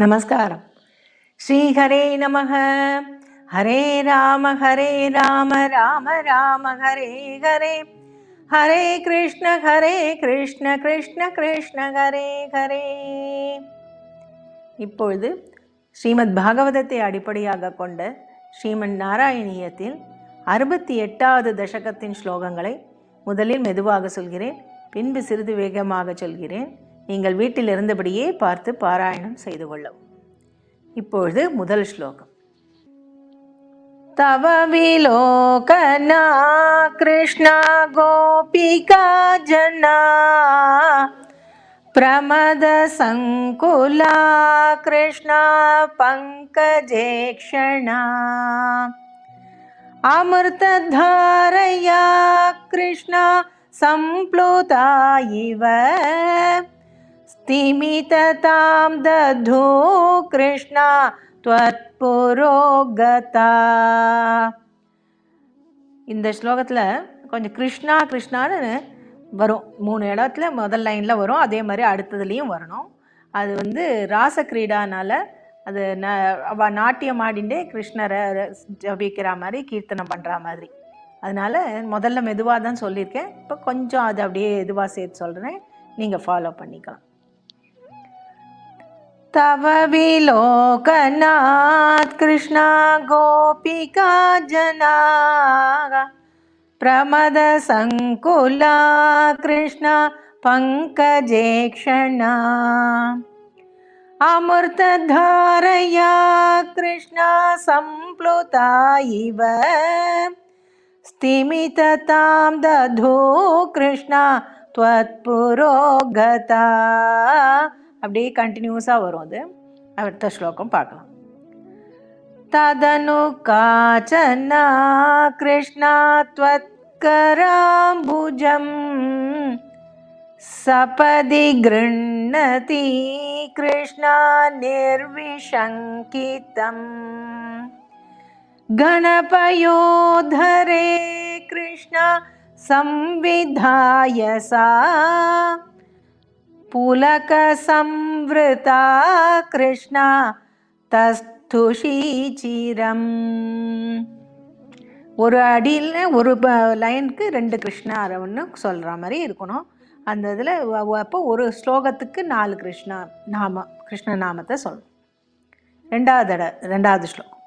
नमस्कारं. श्रीहरे नमः. हरे राम राम राम हरे हरे. हरे कृष्ण कृष्ण कृष्ण हरे हरे. இப்பொழுது ஸ்ரீமத் பாகவதத்தை அடிப்படையாக கொண்ட ஸ்ரீமன் நாராயணியத்தில் 68வது தசகத்தின் ஸ்லோகங்களை முதலில் மெதுவாக சொல்கிறேன், பின்பு சிறிது வேகமாக சொல்கிறேன். நீங்கள் வீட்டில் இருந்தபடியே பார்த்து பாராயணம் செய்து கொள்ளவும். இப்பொழுது முதல் ஸ்லோகம். தவ விலோகனா கிருஷ்ணா கோபிகா ஜனா பிரமத சங்குலா கிருஷ்ணா பங்கஜேக்ஷணா அமிர்ததாரயா கிருஷ்ணா சம்ப்ளுதா இவ ஸ்திமிததாம் தது கிருஷ்ணா त्वत्पुरोगता. இந்த ஸ்லோகத்தில் கொஞ்சம் கிருஷ்ணா கிருஷ்ணான்னு வரும். 3 இடத்துல முதல் லைனில் வரும், அதே மாதிரி அடுத்ததுலேயும் வரணும். அது ராசக்கிரீடானால் அது அவள் நாட்டியம் ஆடிண்டே கிருஷ்ணரை ஜபிக்கிற மாதிரி கீர்த்தனம் பண்ணுற மாதிரி. அதனால் முதல்ல மெதுவாக தான் சொல்லியிருக்கேன், இப்போ கொஞ்சம் அது அப்படியே மெதுவாக சேர்த்து சொல்கிறேன், நீங்கள் ஃபாலோ பண்ணிக்கலாம். तव विलोकनात् कृष्णा गोपिका जना प्रमद संकुला कृष्णा पंकजेक्षणा अमृतधारया कृष्णा संप्लुता इव स्तिमिततां दधु कृष्णा त्वत्पुरोगता. அப்படியே கண்டினியூஸாக வரும். அது அடுத்த ஸ்லோகம் பார்க்கலாம். ததனு காச்சனா கிருஷ்ணா த்வத்கராம்புஜம் சபதி கிருண்ணதி கிருஷ்ணா நிர்விஷங்கிதம் கணபயோதரே கிருஷ்ணா संविधाय सा पुलक संवृता कृष्णा तस्थुषीचिरम. ஒரு அடியில் ஒரு லைனுக்கு 2 கிருஷ்ணாரன்னு சொல்கிற மாதிரி இருக்கணும். அந்த இதில் அப்போ ஒரு ஸ்லோகத்துக்கு 4 கிருஷ்ண நாமத்தை சொல்லணும். ரெண்டாவது ஸ்லோகம்.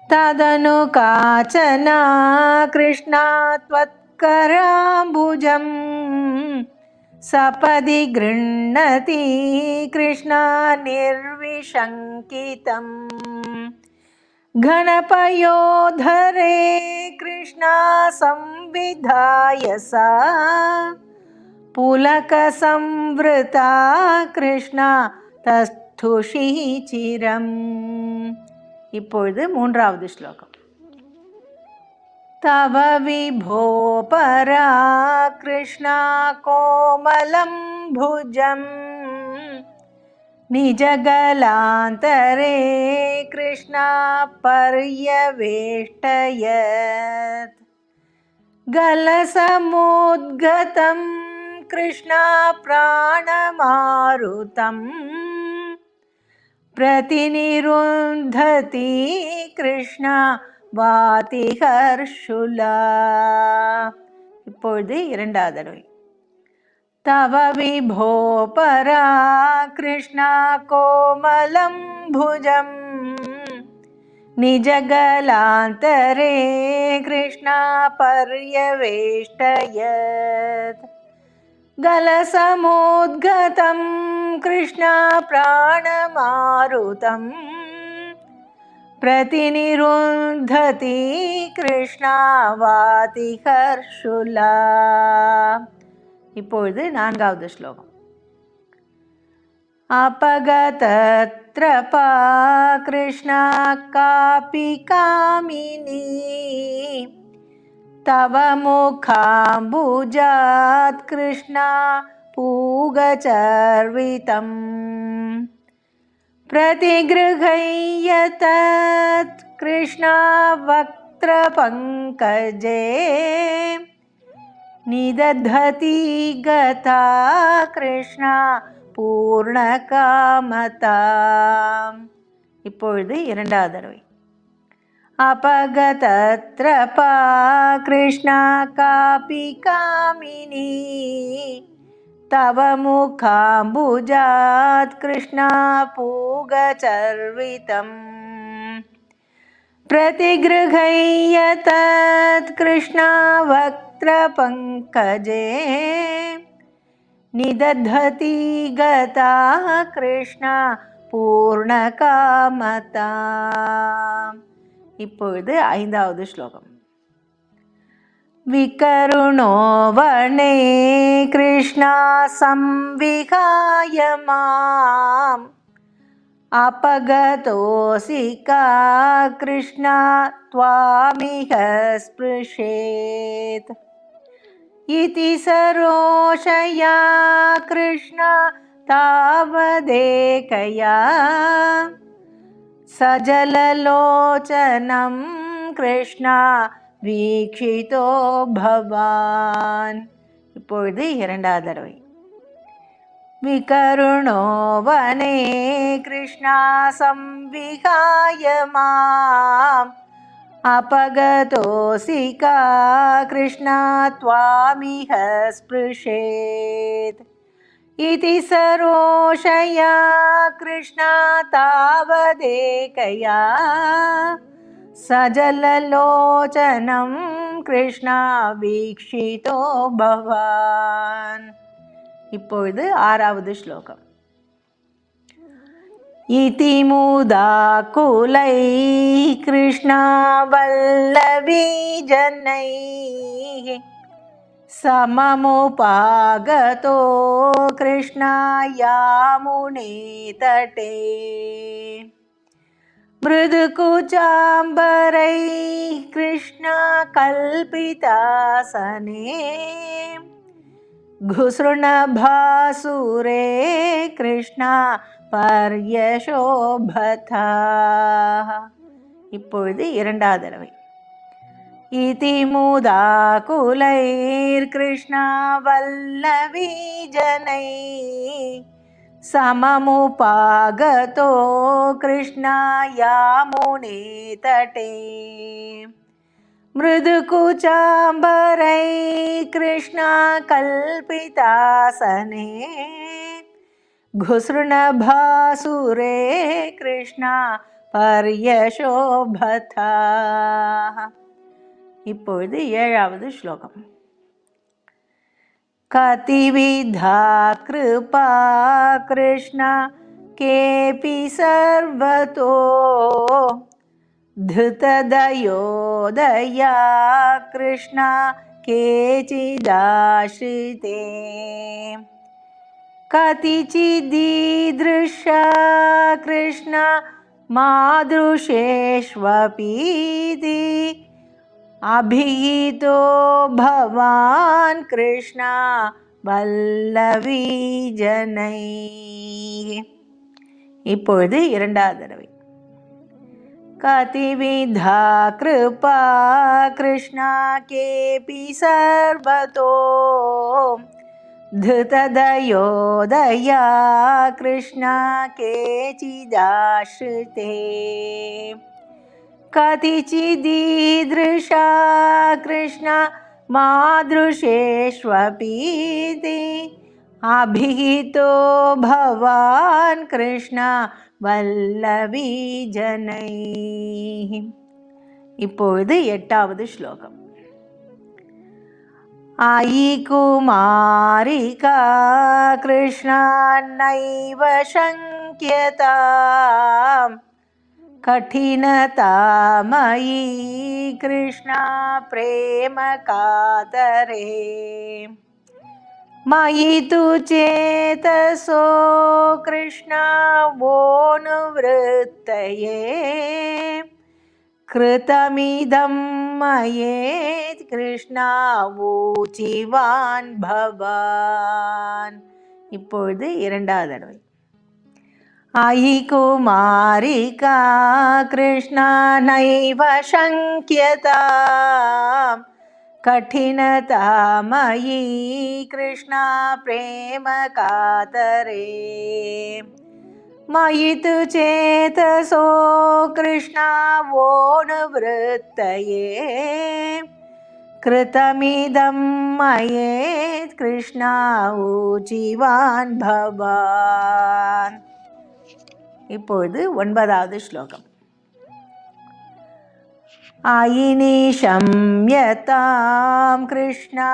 ததனு காச்சனா கிருஷ்ணா த்வத்கராம்புஜம் सपदि गृह्णति कृष्णा निर्विशङ्कितं गणपयोधरे कृष्णा संविधाय सा पुलक संवृता कृष्णा तस्थुषीचिरम्. இப்பொழுது மூன்றாவது ஸ்லோகம். तव विभो परा कृष्णा कोमलं भुजं निजगलान्तरे कृष्णा पर्यवेष्टयत् गलसमुद्गतं कृष्णा प्राणमारुतं प्रतिनिरुन्धति कृष्णा வாதி ஹர்ஷுலா. இப்பொழுது இரண்டாவது தடவை. தவ விபோ பரா கிருஷ்ணா கோமலம் புஜம் நிஜகலாந்தரே கிருஷ்ணா பர்யவேஷ்டயத் கலசமுத்கதம் கிருஷ்ணா பிராணமாருதம் प्रतिनिरुन्धति कृष्णा वाति हर्षुला. இப்பொழுது நான்காவது ஸ்லோகம். अपगतत्रपा कृष्णा कापि कामिनी तव मुखाम्बुजात् कृष्णा पूगचर्वितम् प्रतिगृह्यतत् कृष्णा वक्त्रपङ्कजे निदधति गता कृष्णा பூர்ணகாமதாம். இப்பொழுது இரண்டாவது தடவை. अपगतत्रपा कृष्णा कापि कामिनी तव मुखाम्बुजात् कृष्णा पूगचर्वितम् प्रतिगृह्य तत् कृष्णा वक्त्रपङ्कजे निदधति गता कृष्णा पूर्णकामता. இப்பொழுது ஐந்தாவது ஸ்லோகம். விகருணோ வனே கிருஷ்ணா சம்விகாய மாம் अपगतोऽसि का कृष्णा त्वामिह स्पृशेत् इति सरोषया कृष्णा तावदेकया सजललोचनं कृष्णा வீக்ஷிதோ பவான். இப்பொழுது இரண்டாவது தடவை. விகருணோ வனே கிருஷ்ணா சம்விகாய மாம் अपगतोऽसि का कृष्णा त्वामिह स्पृशेत् इति सरोषया कृष्णा तावदेकया सजललोचनं कृष्णा வீக்ஷிதோ பவான். இப்பொழுது ஆறாவது ஸ்லோகம். इति मुदाकुलै कृष्णा वल्लवी जनैः सममुपागतो कृष्णा यामुने तटे मृदुकुचाम्बरैः कृष्णा कल्पितासने घुसृणभासुरे कृष्णा பர்யசோபதா. இப்பொழுது இரண்டாவது தடவை. இதி முதாகுலைர் கிருஷ்ணா வல்லவி ஜனை சமமுபாகதோ கிருஷ்ணா யாமுனே தடே மிருதுகுச்சாம்பரை கிருஷ்ணா கல்பிதாசனே घुसृणभासुरे कृष्णा பர்யசோபதா. இப்பொழுது ஏழாவது ஸ்லோகம். கதிவிதா கிருபா கிருஷ்ணா கேபி சர்வதோ धृतदयोदया कृष्णा केचिदाश्रिते कतिचिदीदृशा कृष्णा मादृशेष्वपीति अभिहितो भवान् कृष्णा वल्लवी जनैः. இப்பொழுது இரண்டாவது தடவை. कतिविधा कृपा कृष्णा केपि सर्वतो धृतदयोदया कृष्णा केचिदाश्रिते कतिचिदीदृशा कृष्णा मादृशेष्वपीति अभिहितो भवान् कृष्णा वल्लवी जनैः. இப்பொழுது எட்டாவது ஸ்லோகம். आई कुमारिका कृष्णा नैव शङ्क्यताम् कठिनता मयि कृष्णा प्रेम कातरे मयि तु चेतसो कृष्णा वो निवृत्तये कृतमिदं मयेत् कृष्णा ஊச்சிவான் भवान्. இப்பொழுது இரண்டாவது தடவை. आई कुमारिका कृष्णा नैव शङ्क्यताम् कठिनतामयी कृष्णा प्रेम कातरे मयि तु चेतसो कृष्णा वो निवृत्तये कृतमिदं मयेत् कृष्णा ऊचिवान् भवान्. இப்பொழுது 9வது ஸ்லோகம். आयिनीशं यतां कृष्णा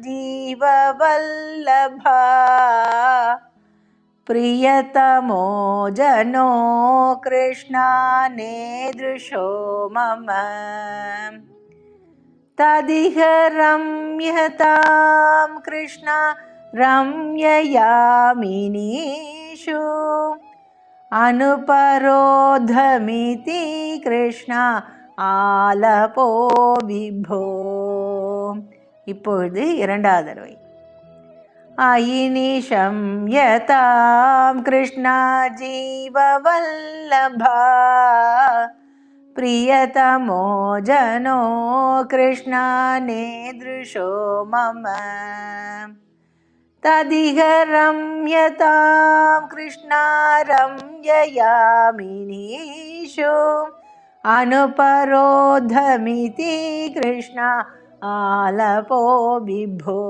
जीववल्लभा प्रियतमो जनो कृष्णा नेदृशो मम तदिह रम्यतां कृष्णा रम्ययामिनीषु अनुपरोधमिति कृष्णा आलपो विभो. இப்பொழுது 2வது தடவை. आयिनीशं यतां कृष्णा जीववल्लभा प्रियतमो जनो कृष्णा नेदृशो मम तदिह रम्यतां कृष्णा रम्ययामिनीषु अनुपरोधमिति कृष्णा आलपो बिभो.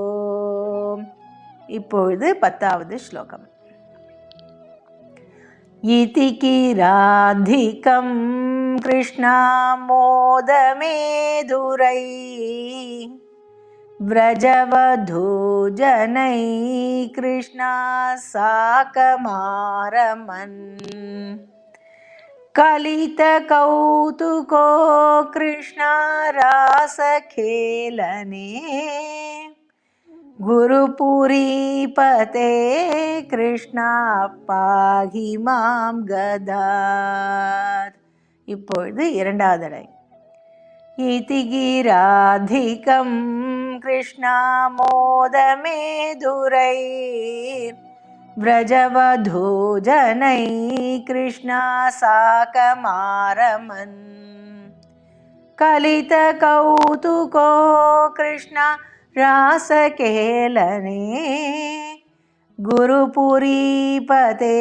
இப்பொழுது 10வது ஸ்லோகம். इति किराधिकं कृष्णा मोदमेदुरै व्रजवधूजनै कृष्णा साकमारमन् कलितकौतुको कृष्णा रासखेलने गुरुपुरीपते कृष्णा पाहि मां गदात्. இப்பொழுது 2வது தடவை. इति गिराधिकं कृष्णा मोदमेदुरै व्रजवधूजनै कृष्णा साकमारमन् कलितकौतुको कृष्णा रासकेलने गुरुपुरीपते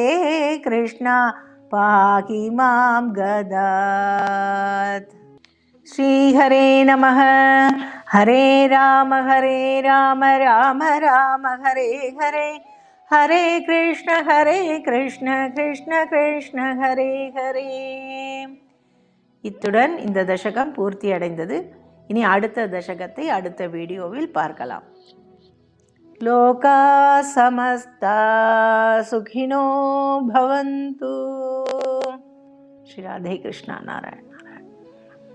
कृष्णा पाहि मां गदात्. श्रीहरे नमः. हरे राम राम राम हरे हरे हरे कृष्ण कृष्ण कृष्ण हरे हरे. இத்துடன் இந்த தசகம் பூர்த்தி அடைந்தது. இனி அடுத்த தசகத்தை அடுத்த வீடியோவில் பார்க்கலாம். லோகா சமஸ்தா சுகினோ பவந்து. ஸ்ரீ ராதே கிருஷ்ணா நாராயண்.